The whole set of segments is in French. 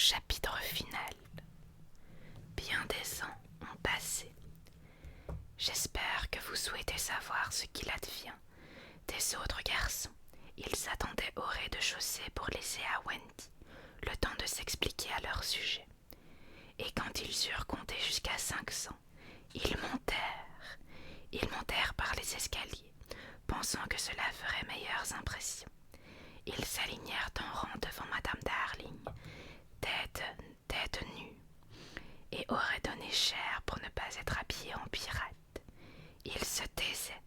Chapitre final. Bien des ans ont passé. J'espère que vous souhaitez savoir ce qu'il advient des autres garçons. Ils s'attendaient au rez-de-chaussée pour laisser à Wendy le temps de s'expliquer à leur sujet. Et quand ils eurent compté jusqu'à 500, ils montèrent par les escaliers, pensant que cela ferait meilleures impressions. Ils s'alignèrent en rang devant Madame Darling, tête nue, et auraient donné cher pour ne pas être habillés en pirates. Ils se taisaient,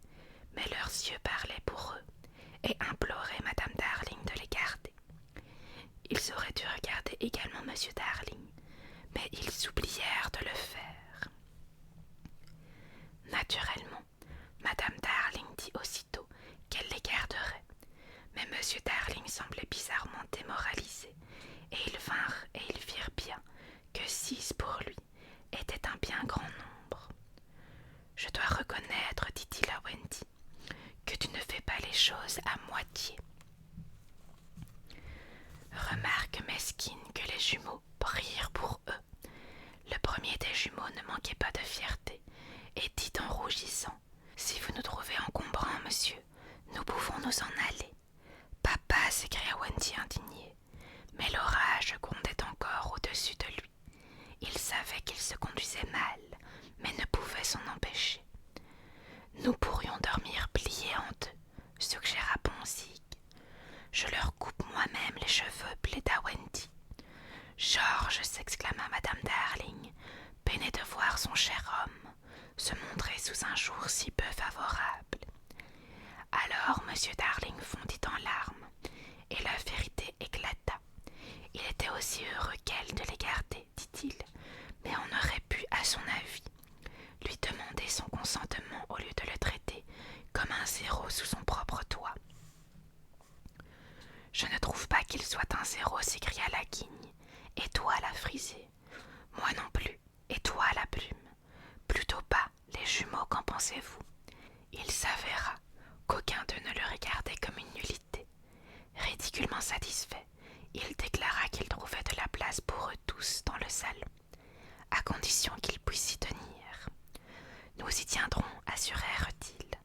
mais leurs yeux parlaient pour eux, et imploraient Madame Darling de les garder. Ils auraient dû regarder également Monsieur Darling, mais ils oublièrent de le faire. Naturellement, Madame Darling dit aussitôt qu'elle les garderait, mais Monsieur Darling semblait bizarrement démoralisé, et ils virent bien que 6 pour lui était un bien grand nombre. « Je dois reconnaître, dit-il à Wendy, que tu ne fais pas les choses à moitié. Remarque mesquine que les jumeaux prirent pour eux. Le premier des jumeaux ne manquait pas de fierté, et dit en rougissant, « Si vous nous trouvez encombrants, monsieur, nous pouvons nous en aller. » « Papa !» s'écria Wendy indignée, mais l'orage grondait encore au-dessus de lui. Il savait qu'il se conduisait mal, mais ne pouvait s'en empêcher. « Nous pourrions dormir pliés en deux, » suggéra Ponzig. « Je leur coupe moi-même les cheveux, plaida Wendy. « Georges !» s'exclama Madame Darling, peinée de voir son cher homme se montrer sous un jour si peu favorable. Alors Monsieur Darling fondit en larmes, et la vérité éclata. Il était aussi heureux qu'elle de les garder, dit-il, mais on aurait pu, à son avis, lui demander son consentement au lieu de le traiter comme un zéro sous son propre toit. « Je ne trouve pas qu'il soit un zéro, s'écria la guigne. « Et toi, la frisée ?»« Moi non plus. Et toi, la plume ?»« Plutôt pas, les jumeaux, qu'en pensez-vous ?» Il s'avéra qu'aucun d'eux ne le regardait comme une nullité. Ridiculement satisfait, il déclara qu'il trouvait de la place pour eux tous dans le salon, à condition qu'ils puissent y tenir. « Nous y tiendrons, assurèrent-ils.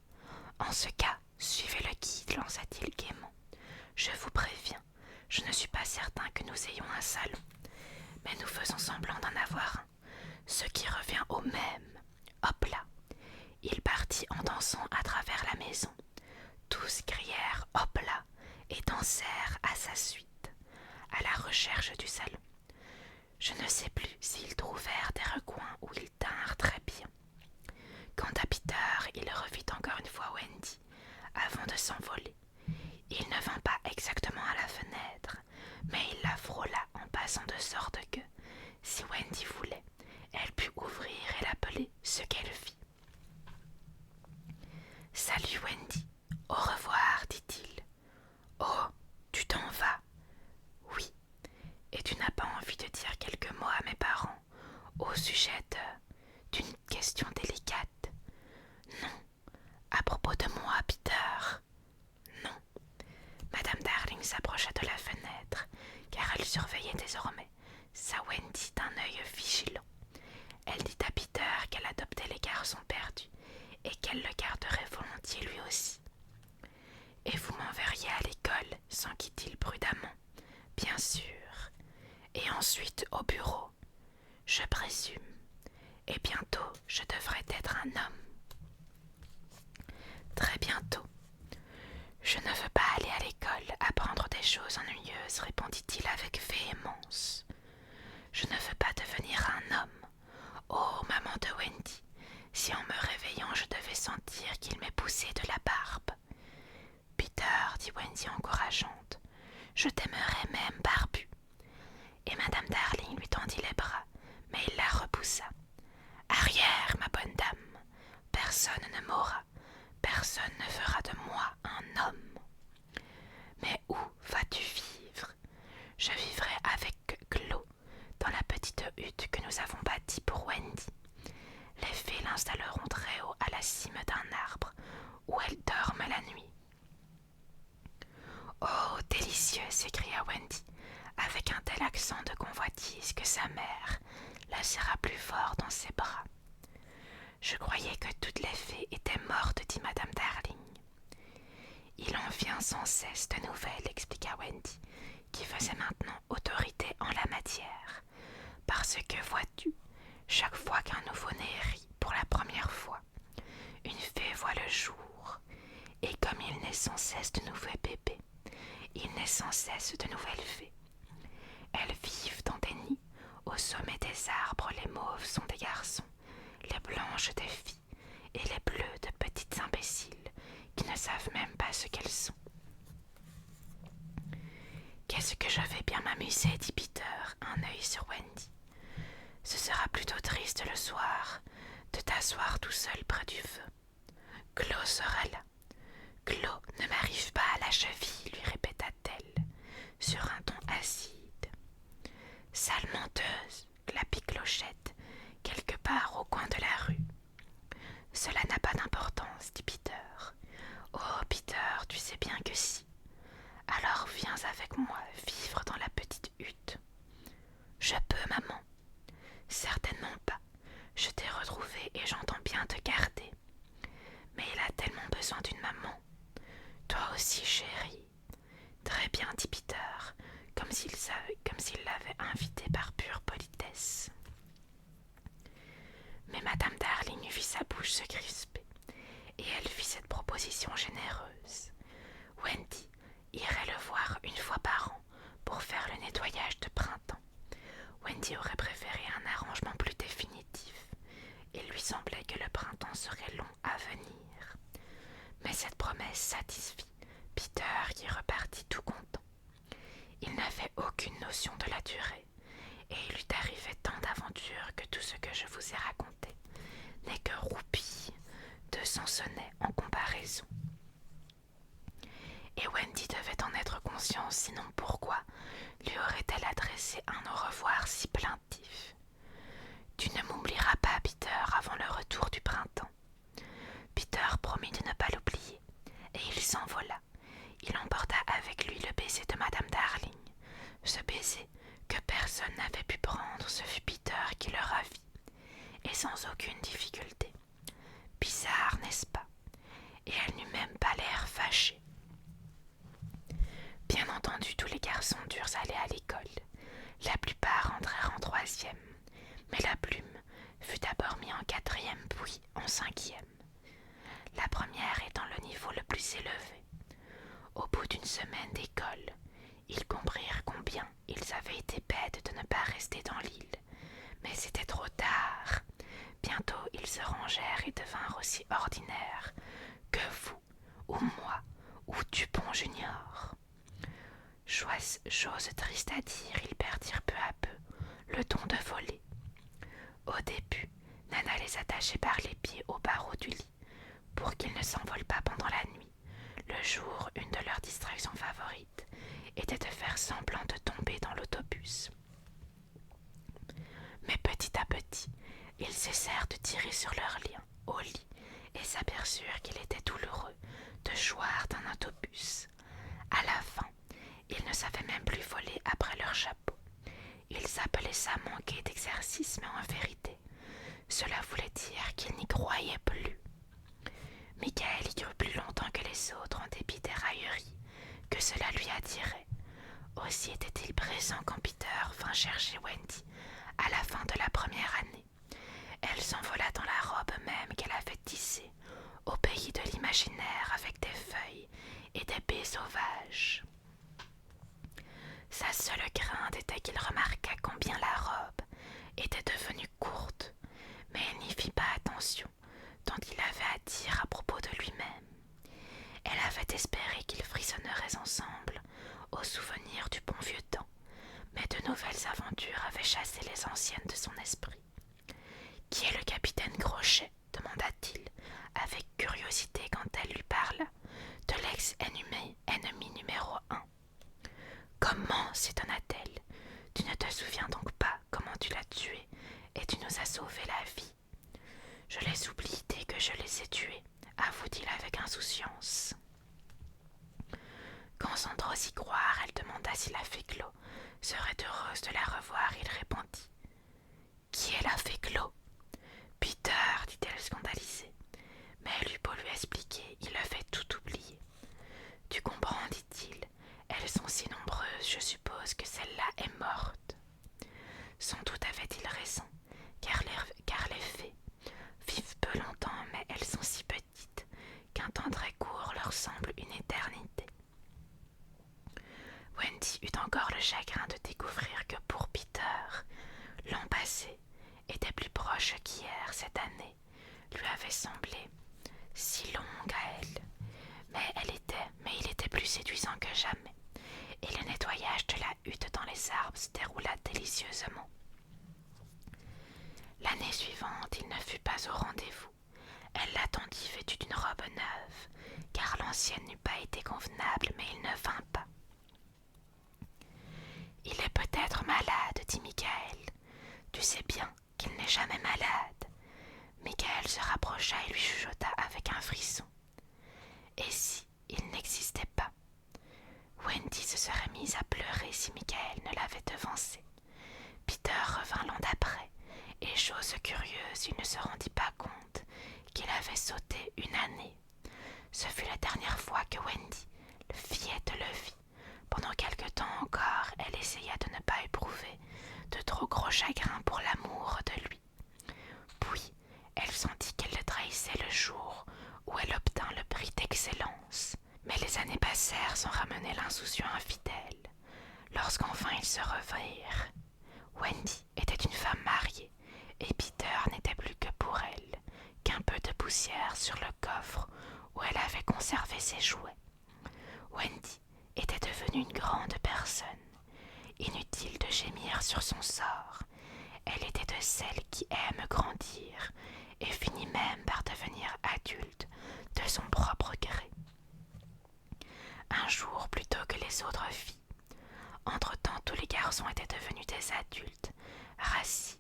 En ce cas, suivez le guide, lança-t-il gaiement. Je vous préviens, je ne suis pas certain que nous ayons un salon, mais nous faisons semblant d'en avoir un, ce qui revient au même. Hop là !» Il partit en dansant à travers la maison. Tous crièrent « hop là !» et dansèrent à sa suite, à la recherche du salon. Je ne sais plus s'ils trouvèrent des recoins où ils tinrent très bien. Quant à Peter, il revit encore une fois Wendy, avant de s'envoler. Il ne vint pas exactement à la fenêtre, mais il la frôla en passant de sorte que, si Wendy voulait, elle put ouvrir et l'appeler, ce qu'elle fit. « Salut Wendy, au revoir, dit-il. »« Oh, tu t'en vas ?»« Oui, et tu n'as pas envie de dire quelques mots à mes parents au sujet d'une question délicate ?»« Non. À propos de moi, Peter ?»« Non. » Madame Darling s'approcha de la fenêtre, car elle surveillait désormais sa Wendy d'un œil vigilant. Elle dit à Peter qu'elle adoptait les garçons perdus et qu'elle le garderait volontiers lui aussi. « Et vous m'enverriez à l'école, s'enquit-il prudemment. « Bien sûr. Et ensuite au bureau, je présume. Et bientôt je devrais être un homme. »« Très bientôt. Je ne veux pas aller à l'école apprendre des choses ennuyeuses, répondit-il avec véhémence. Je ne veux pas devenir un homme. Oh, maman de Wendy, si en me réveillant je devais sentir qu'il m'est poussé de la barbe. Peter, dit Wendy encourageante, je t'aimerais même barbu. Et Madame Darling lui tendit les bras, mais il la repoussa. Arrière, ma bonne dame, personne ne m'aura, personne ne fera de moi un homme. Mais où vas-tu vivre? Je vivrai avec Glo, dans la petite hutte que nous avons bâtie pour Wendy. Les fées l'installeront très haut à la cime d'un arbre, où elle dorme la nuit. « Oh, délicieux !» s'écria Wendy, avec un tel accent de convoitise serra plus fort dans ses bras. Je croyais que toutes les fées étaient mortes, dit Madame Darling. Il en vient sans cesse de nouvelles, expliqua Wendy, qui faisait maintenant autorité en la matière. Parce que, vois-tu, chaque fois qu'un nouveau-né rit pour la première fois, une fée voit le jour, et comme il naît sans cesse de nouveaux bébés, il naît sans cesse de nouvelles fées. Elles vivent dans des nids, au sommet des arbres, les mauves sont des garçons, les blanches des filles, et les bleues de petites imbéciles, qui ne savent même pas ce qu'elles sont. Qu'est-ce que je vais bien m'amuser, dit Peter, un œil sur Wendy. Ce sera plutôt triste le soir de t'asseoir tout seul près du feu. Claude sera là. Claude ne m'arrive pas à la cheville, lui répéta-t-elle, sur un ton acide. Sale menteuse, glapit Clochette, quelque part au coin de la rue. Cela n'a pas d'importance, dit Peter. Oh, Peter, tu sais bien que si. Alors viens avec moi vivre dans la petite hutte. Je peux, maman. Certainement pas. Je t'ai retrouvé et j'entends bien te garder. Mais il a tellement besoin d'une maman. Toi aussi, chérie. Très bien, dit Peter, comme s'il l'avait invité par pure politesse. Mais Madame Darling vit sa bouche se crisper, et elle fit cette proposition généreuse. Wendy irait le voir une fois par an pour faire le nettoyage de printemps. Wendy aurait préféré un arrangement plus définitif. Il lui semblait que le printemps serait long à venir. Mais cette promesse satisfit Peter, qui repartit tout content. Il n'avait aucune notion de la durée, et il lui arrivait tant d'aventures que tout ce que je vous ai raconté n'est que roupie de son sonnet en comparaison. Et Wendy devait en être consciente, sinon pourquoi lui aurait-elle adressé un au revoir si plaintif? Tu ne m'oublieras pas, Peter, avant le retour du printemps. Peter promit de ne pas l'oublier, et il s'envola. Il emporta avec lui le baiser de Madame Darling. Ce baiser que personne n'avait pu prendre, ce fut Peter qui le ravit, et sans aucune difficulté. Bizarre, n'est-ce pas? Et elle n'eut même pas l'air fâchée. Bien entendu, tous les garçons durent aller à l'école. La plupart entrèrent en 3e, mais la plume fut d'abord mise en 4e, puis en 5e. La première étant le niveau le plus élevé. Au bout d'une semaine d'école, ils comprirent combien ils avaient été bêtes de ne pas rester dans l'île. Mais c'était trop tard. Bientôt ils se rangèrent et devinrent aussi ordinaires que vous, ou moi, ou Dupont Junior. Chose triste à dire, ils perdirent peu à peu le don de voler. Au début, Nana les attachait par les pieds aux barreaux du lit pour qu'ils ne s'envolent pas pendant la nuit. Le jour, une de leurs distractions favorites était de faire semblant de tomber dans l'autobus. Mais petit à petit, ils cessèrent de tirer sur leurs liens au lit et s'aperçurent qu'il était douloureux de choir d'un autobus. À la fin, ils ne savaient même plus voler après leur chapeau. Ils appelaient ça manquer d'exercice, mais en vérité, cela voulait dire qu'ils n'y croyaient plus. Michael y crut plus longtemps que les autres en dépit des railleries que cela lui attirait. Aussi était-il présent quand Peter vint chercher Wendy à la fin de la première année. Elle s'envola dans la robe même qu'elle avait tissée au pays de l'imaginaire avec des feuilles et des baies sauvages. Sa seule crainte était qu'il remarquât combien la robe était devenue courte, mais elle n'y fit pas attention, tant il avait à dire à propos de lui-même. Elle avait espéré qu'ils frissonneraient ensemble au souvenir du bon vieux temps, mais de nouvelles aventures avaient chassé les anciennes de son esprit. « Qui est le capitaine Crochet ?» demanda-t-il, avec curiosité quand elle lui parla de l'ex-ennemi numéro 1. « Comment ?» s'étonna-t-elle. « Tu ne te souviens donc pas comment tu l'as tué et tu nous as sauvé la vie. »« Je les oublie dès que je les ai tués, » avoua-t-il avec insouciance. Quand sans trop y croire, elle demanda si la fée Clo serait heureuse de la revoir. Il répondit « Qui est avec l'eau. Peter, dit-elle scandalisée. Mais elle eut beau lui expliquer, il avait tout oublié. Tu comprends, dit-il. Elles sont si nombreuses, je suppose que celle-là est morte. Sans doute avait-il raison, car les fées vivent peu longtemps, mais elles sont si petites qu'un temps très court leur semble une éternité. Wendy eut encore le chagrin de découvrir que pour Peter, l'an passé était plus proche qu'hier. Cette année lui avait semblé si longue à elle, mais il était plus séduisant que jamais, et le nettoyage de la hutte dans les arbres se déroula délicieusement. L'année suivante, il ne fut pas au rendez-vous. Elle l'attendit vêtue d'une robe neuve, car l'ancienne n'eût pas été convenable, mais il ne vint pas. « Il est peut-être malade, dit Michael. Tu sais bien qu'il n'est jamais malade. » Michael se rapprocha et lui chuchota avec un frisson. Et si il n'existait pas? Wendy se serait mise à pleurer si Michael ne l'avait devancé. Peter revint l'an d'après, et chose curieuse, il ne se rendit pas compte qu'il avait sauté une année. Ce fut la dernière fois que Wendy, fillette, le vit. Pendant quelque temps encore, elle essaya de ne pas éprouver de trop gros chagrin pour l'amour de lui. Puis, elle sentit qu'elle le trahissait le jour où elle obtint le prix d'excellence. Mais les années passèrent sans ramener l'insouciant infidèle. Lorsqu'enfin ils se revirent, Wendy était une femme mariée, et Peter n'était plus que pour elle qu'un peu de poussière sur le coffre où elle avait conservé ses jouets. Wendy était devenue une grande personne. Inutile de gémir sur son sort. Elle était de celles qui aiment grandir et finit même par devenir adulte de son propre gré. Un jour plutôt que les autres filles. Entre-temps, tous les garçons étaient devenus des adultes, rassis.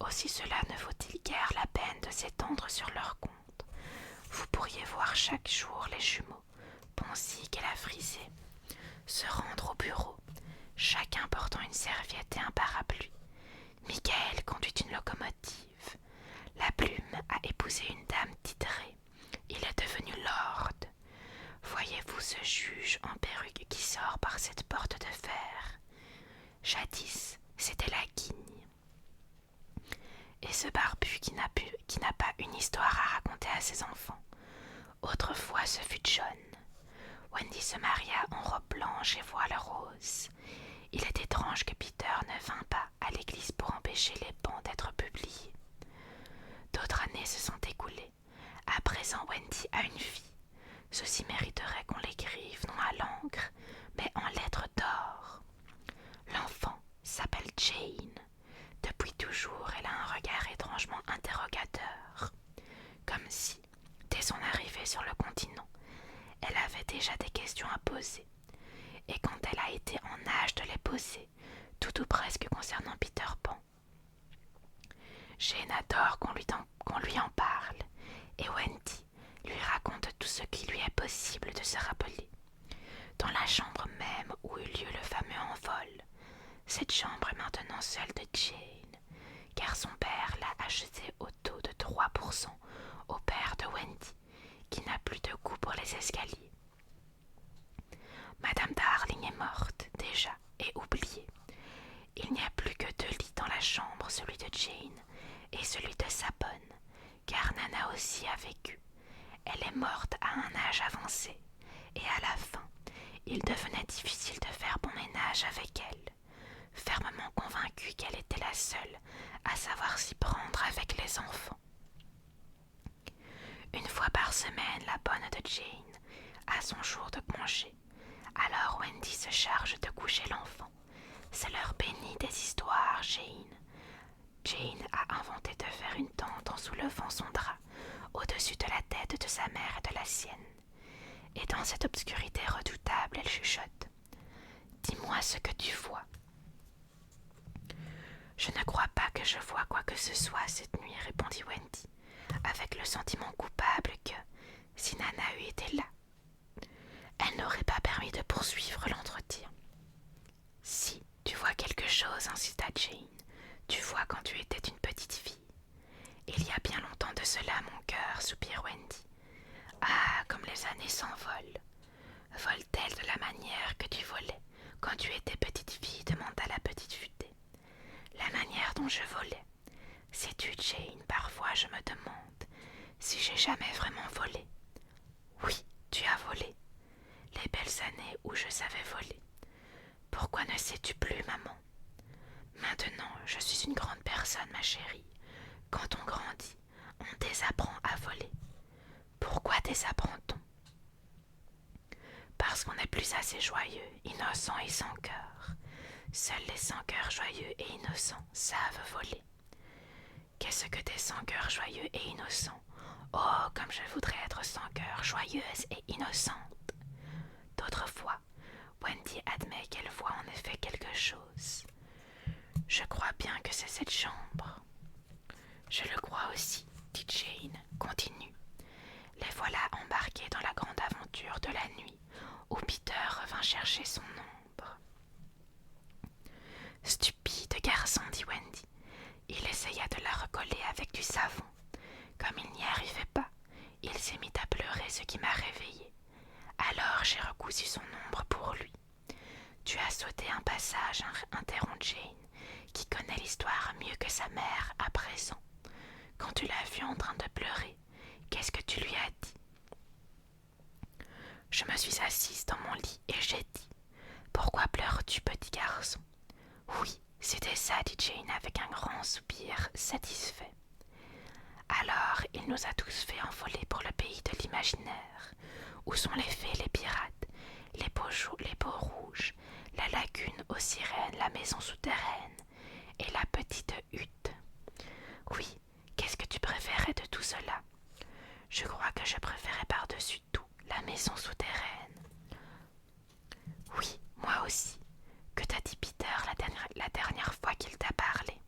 Aussi cela ne vaut-il guère la peine de s'étendre sur leur compte. Vous pourriez voir chaque jour les jumeaux, Poncy et la Frisée, se rendre au bureau, chacun portant une serviette et un parapluie. Michael conduit une locomotive. La Plume a épousé une dame titrée. Il est devenu lord. Voyez-vous ce juge en perruque qui sort par cette porte de fer? Jadis, c'était la Guigne. Et ce barbu qui n'a pas une histoire à raconter à ses enfants. Autrefois, ce fut John. Wendy se maria en robe blanche et voile rose. Il est étrange que Peter ne vînt pas à l'église pour empêcher les bans d'être publiés. D'autres années se sont écoulées. À présent, Wendy a une fille. Ceci mériterait qu'on l'écrive non à l'encre, mais en lettres d'or. L'enfant s'appelle Jane. Depuis toujours, elle a un regard étrangement interrogateur, comme si, dès son arrivée sur le continent, elle avait déjà des questions à poser. Et quand elle a été en âge de les poser, tout ou presque concernant Peter Pan. Jane adore qu'on lui en parle, et Wendy lui raconte tout ce qui lui est possible de se rappeler. Dans la chambre même où eut lieu le fameux envol, cette chambre est maintenant celle de Jane, car son père l'a achetée au taux de 3% au père de Wendy, qui n'a plus de goût pour les escaliers. Madame Darling est morte, déjà, et oubliée. Il n'y a plus que 2 lits dans la chambre, celui de Jane et celui de sa bonne, car Nana aussi a vécu. Elle est morte à un âge avancé, et à la fin, il devenait difficile de faire bon ménage avec elle, fermement convaincue qu'elle était la seule à savoir s'y prendre avec les enfants. Une fois par semaine, la bonne de Jane a son jour de congé. Alors Wendy se charge de coucher l'enfant. C'est l'heure bénie des histoires, Jane. Jane a inventé de faire une tente en soulevant son drap au-dessus de la tête de sa mère et de la sienne. Et dans cette obscurité redoutable, elle chuchote. « Dis-moi ce que tu vois. » « Je ne crois pas que je vois quoi que ce soit cette nuit, répondit Wendy, avec le sentiment coupable que, si Nana eût été là, elle n'aurait pas permis de poursuivre l'entretien. Si, tu vois quelque chose, insista Jane. Tu vois quand tu étais une petite fille. Il y a bien longtemps de cela, mon cœur, soupire Wendy. Ah, comme les années s'envolent. Volent-elles de la manière que tu volais quand tu étais petite fille demanda la petite futée. La manière dont je volais. Sais-tu, Jane, parfois je me demande si j'ai jamais vraiment volé. Oui, tu as volé. Les belles années où je savais voler. Pourquoi ne sais-tu plus, maman? Maintenant, je suis une grande personne, ma chérie. Quand on grandit, on désapprend à voler. Pourquoi désapprend-on? Parce qu'on n'est plus assez joyeux, innocent et sans cœur. Seuls les sans cœurs joyeux et innocents savent voler. Qu'est-ce que des sans cœurs joyeux et innocents? Oh, comme je voudrais être sans cœur, joyeuse et innocente. D'autres fois, Wendy admet qu'elle voit en effet quelque chose. Je crois bien que c'est cette chambre. Je le crois aussi, dit Jane. Continue. Les voilà embarqués dans la grande aventure de la nuit, où Peter revint chercher son ombre. Stupide garçon, dit Wendy. Il essaya de la recoller avec du savon. Comme il n'y arrivait pas, il s'est mis à pleurer, ce qui m'a réveillée. Alors j'ai recousu son ombre pour lui. Tu as sauté un passage, interrompt Jane, qui connaît l'histoire mieux que sa mère à présent. Quand tu l'as vu en train de pleurer, qu'est-ce que tu lui as dit? Je me suis assise dans mon lit et j'ai dit « Pourquoi pleures-tu, petit garçon ?» Oui, c'était ça, dit Jane avec un grand soupir satisfait. Alors il nous a tous fait envoler pour le pays de l'imaginaire, où sont les fées, les pirates, les peaux rouges, la lagune aux sirènes, la maison souterraine et la petite hutte. Oui, qu'est-ce que tu préférais de tout cela? Je crois que je préférais par-dessus tout la maison souterraine. Oui, moi aussi. Que t'a dit Peter la dernière fois qu'il t'a parlé?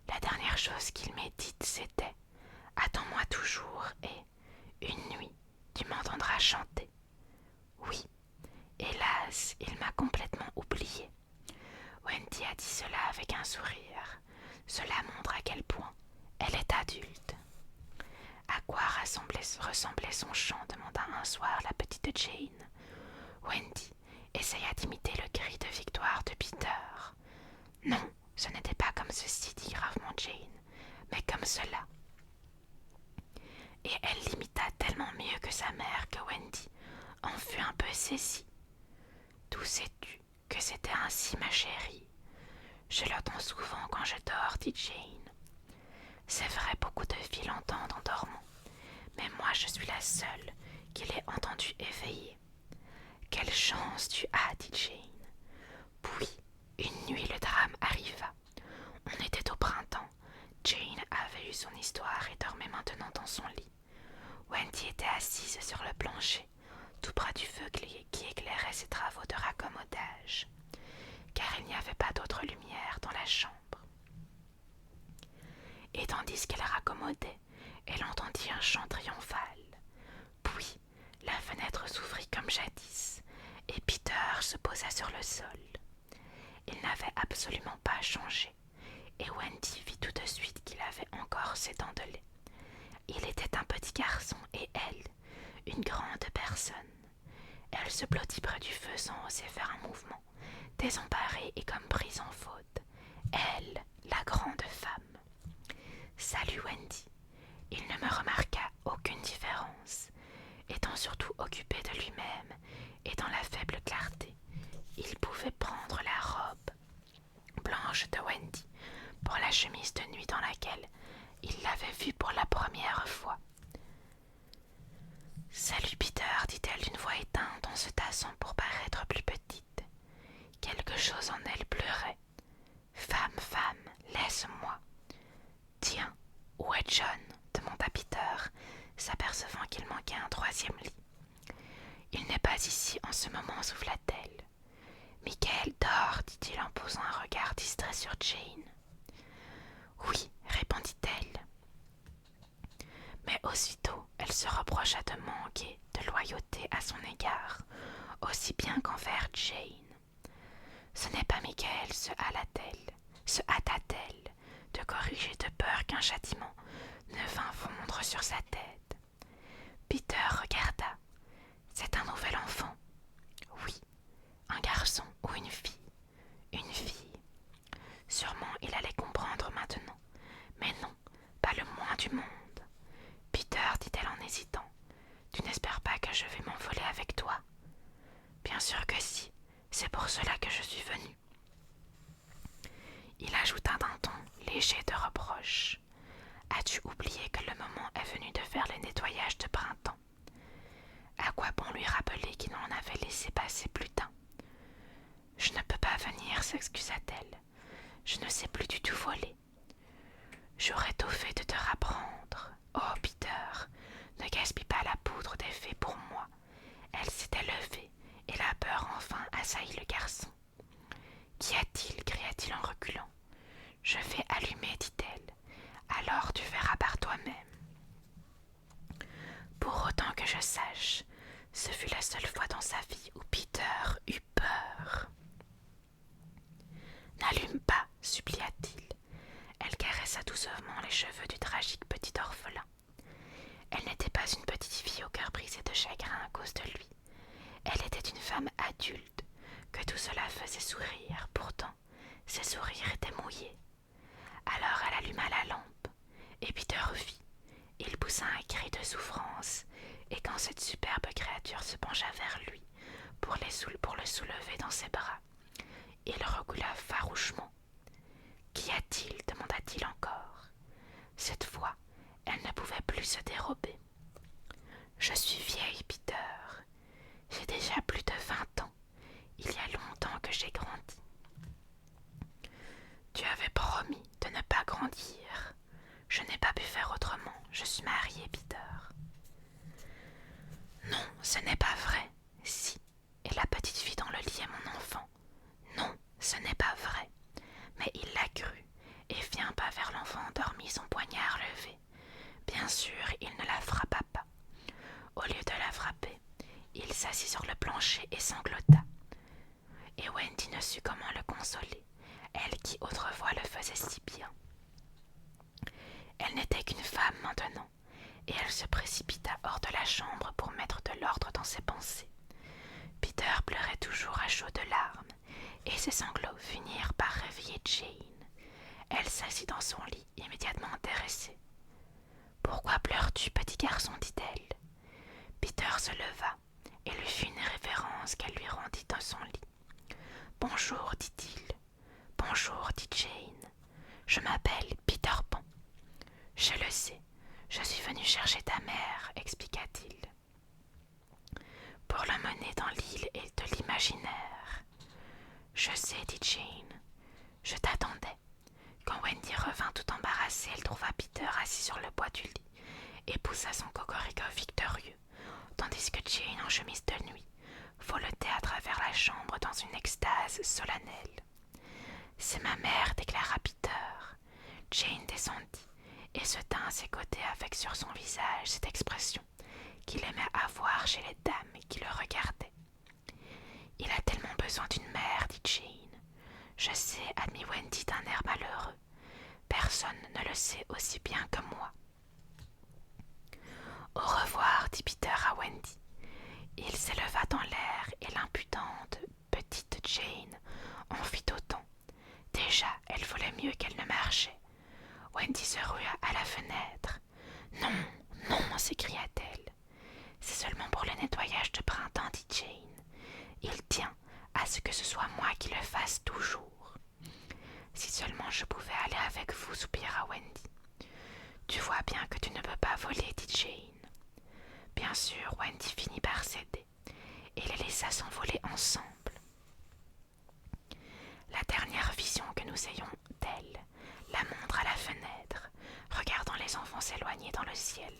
La dernière chose qu'il m'ait dite, c'était « Attends-moi toujours et, une nuit, tu m'entendras chanter. » Oui, hélas, il m'a complètement oublié. Wendy a dit cela avec un sourire. Cela montre à quel point elle est adulte. À quoi ressemblait son chant, demanda un soir la petite Jane. Wendy essaya d'imiter le cri de victoire de Peter. Non, ce n'était pas comme ceci, dit gravement Jane, mais comme cela. Et elle l'imita tellement mieux que sa mère que Wendy en fut un peu saisie. D'où sais-tu que c'était ainsi, ma chérie? Je l'entends souvent quand je dors, dit Jane. C'est vrai, beaucoup de filles l'entendent en dormant, mais moi je suis la seule qui l'ait entendu éveillée. Quelle chance tu as, dit Jane. Puis, une nuit, le drame arriva. On était au printemps. Jane avait eu son histoire et dormait maintenant dans son lit. Wendy était assise sur le plancher, tout près du feu qui éclairait ses travaux de raccommodage, car il n'y avait pas d'autre lumière dans la chambre. Et tandis qu'elle raccommodait, elle entendit un chant triomphal. Puis, la fenêtre s'ouvrit comme jadis, et Peter se posa sur le sol. Il n'avait absolument pas changé, et Wendy vit tout de suite qu'il avait encore ses dents de lait. Il était un petit garçon et elle, une grande personne. Elle se blottit près du feu sans oser faire un mouvement, désemparée et comme prise en faute. Elle, la grande femme. Salut Wendy. Il ne me remarqua aucune différence. Étant surtout occupé de lui-même et dans la faible clarté, il pouvait prendre la robe blanche de Wendy pour la chemise de nuit dans laquelle il l'avait vue pour la première fois. « Salut Peter, dit-elle d'une voix éteinte en se tassant pour paraître plus petite. Quelque chose en elle pleurait. « Femme, laisse-moi. »« Tiens, où est John ?» demanda Peter, s'apercevant qu'il manquait un troisième lit. « Il n'est pas ici en ce moment, souffla-t-elle. »« Michael dort, dit-il en posant un regard distrait sur Jane. »« Oui, répondit-elle. » Mais aussitôt, elle se reprocha de manquer de loyauté à son égard, aussi bien qu'envers Jane. Ce n'est pas Michael, se hâta-t-elle de corriger de qu'un châtiment ne vint fondre sur sa tête. Peter regarda. C'est un nouvel enfant. Oui, un garçon ou une fille. Une fille. Sûrement il allait comprendre maintenant. Mais non, pas le moins du monde. Peter, dit-elle en hésitant, tu n'espères pas que je vais m'envoler avec toi? Bien sûr que si, c'est pour cela que je suis venue. Il ajouta d'un ton léger de reproche. As-tu oublié que le moment est venu de faire le nettoyage de printemps? À quoi bon lui rappeler qu'il en avait laissé passer plus d'un? Je ne peux pas venir, s'excusa-t-elle. Je ne sais plus du tout voler. J'aurais tôt fait de te rapprendre. Oh, Peter, ne gaspille pas la poudre des fées pour moi. Elle s'était levée, et la peur enfin assaillit le garçon. Qu'y a-t-il? Cria-t-il en reculant. Je vais allumer, dit-elle. Alors tu verras par toi-même. Pour autant que je sache, ce fut la seule fois dans sa vie où Peter eut peur. N'allume pas, supplia-t-il. Elle caressa doucement les cheveux du tragique petit orphelin. Elle n'était pas une petite fille au cœur brisé de chagrin à cause de lui. Elle était une femme adulte, que tout cela faisait sourire. Pourtant, ses sourires étaient mouillés. Alors elle alluma la lampe, et Peter vit. Il poussa un cri de souffrance, et quand cette superbe créature se pencha vers lui pour le soulever dans ses bras, il recula farouchement. Qu'y a-t-il? Demanda-t-il encore. Cette fois, elle ne pouvait plus se dérober. Je suis vieille, Peter. J'ai déjà plus de 20 ans. Il y a longtemps que j'ai grandi. Tu avais promis de ne pas grandir. Je n'ai pas pu faire autrement. Je suis mariée, Peter. Non, ce n'est pas vrai. Si. Et la petite fille dans le lit est mon enfant. Non, ce n'est pas vrai. Mais il l'a cru et fit un pas vers l'enfant endormi, son poignard levé. Bien sûr, il ne la frappa pas. Au lieu de la frapper, il s'assit sur le plancher et sanglota. Et Wendy ne sut comment le consoler, elle qui autrefois le faisait si bien. Elle n'était qu'une femme maintenant, et elle se précipita hors de la chambre pour mettre de l'ordre dans ses pensées. Peter pleurait toujours à chaudes larmes, et ses sanglots finirent par réveiller Jane. Elle s'assit dans son lit, immédiatement intéressée. « Pourquoi pleures-tu, petit garçon » dit-elle. Peter se leva et lui fit une révérence qu'elle lui rendit dans son lit. « Bonjour, dit-il. « Bonjour, dit Jane. Je m'appelle Peter Pan. »« Je le sais, je suis venu chercher ta mère, expliqua-t-il. Pour l'emmener dans l'île et de l'imaginaire. Je sais, dit Jane. Je t'attendais. Quand Wendy revint tout embarrassée, elle trouva Peter assis sur le bois du lit et poussa son cocorico victorieux, tandis que Jane, en chemise de nuit, voletait à travers la chambre dans une extase solennelle. « C'est ma mère, déclara Peter. » Jane descendit et se tint à ses côtés avec sur son visage cette expression qu'il aimait avoir chez les dames qui le regardaient. « Il a tellement besoin d'une mère, dit Jane. Je sais, admit Wendy d'un air malheureux. Personne ne le sait aussi bien que moi. Au revoir, dit Peter à Wendy. Il s'éleva dans l'air et l'impudente petite Jane en fit autant. Déjà, elle volait mieux qu'elle ne marchait. Wendy se rua à la fenêtre. « Non, non !» s'écria-t-elle. « C'est seulement pour le nettoyage de printemps, dit Jane. Il tient à ce que ce soit moi qui le fasse toujours. »« Si seulement je pouvais aller avec vous, soupira Wendy. »« Tu vois bien que tu ne peux pas voler, dit Jane. » Bien sûr, Wendy finit par céder et les laissa s'envoler ensemble. La dernière vision que nous ayons d'elle la montre à la fenêtre, regardant les enfants s'éloigner dans le ciel,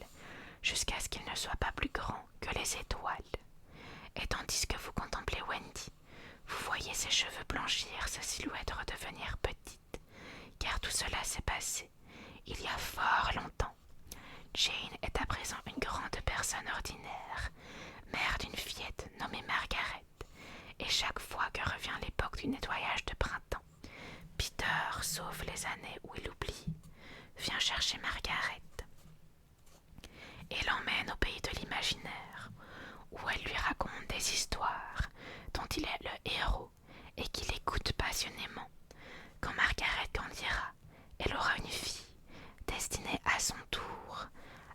jusqu'à ce qu'ils ne soient pas plus grands que les étoiles. Et tandis que vous contemplez Wendy, vous voyez ses cheveux blanchir, sa silhouette redevenir petite, car tout cela s'est passé il y a fort longtemps. Jane est à présent une grande personne ordinaire, mère d'une fillette nommée Margaret, et chaque fois que revient l'époque du nettoyage de printemps, Peter sauve les années où il oublie, vient chercher Margaret et l'emmène au pays de l'imaginaire, où elle lui raconte des histoires dont il est le héros et qu'il écoute passionnément. Quand Margaret grandira, elle aura une fille destinée à son tour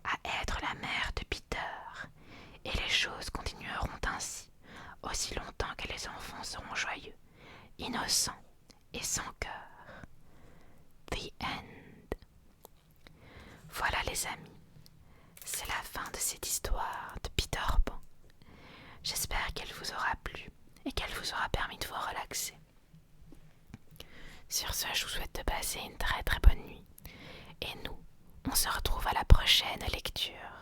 à être la mère de Peter, et les choses continueront ainsi aussi longtemps que les enfants seront joyeux, innocents et sans cœur. The End. Voilà les amis, c'est la fin de cette histoire de Peter Pan. J'espère qu'elle vous aura plu et qu'elle vous aura permis de vous relaxer. Sur ce, je vous souhaite de passer une très très bonne nuit. Et nous, on se retrouve à la prochaine lecture.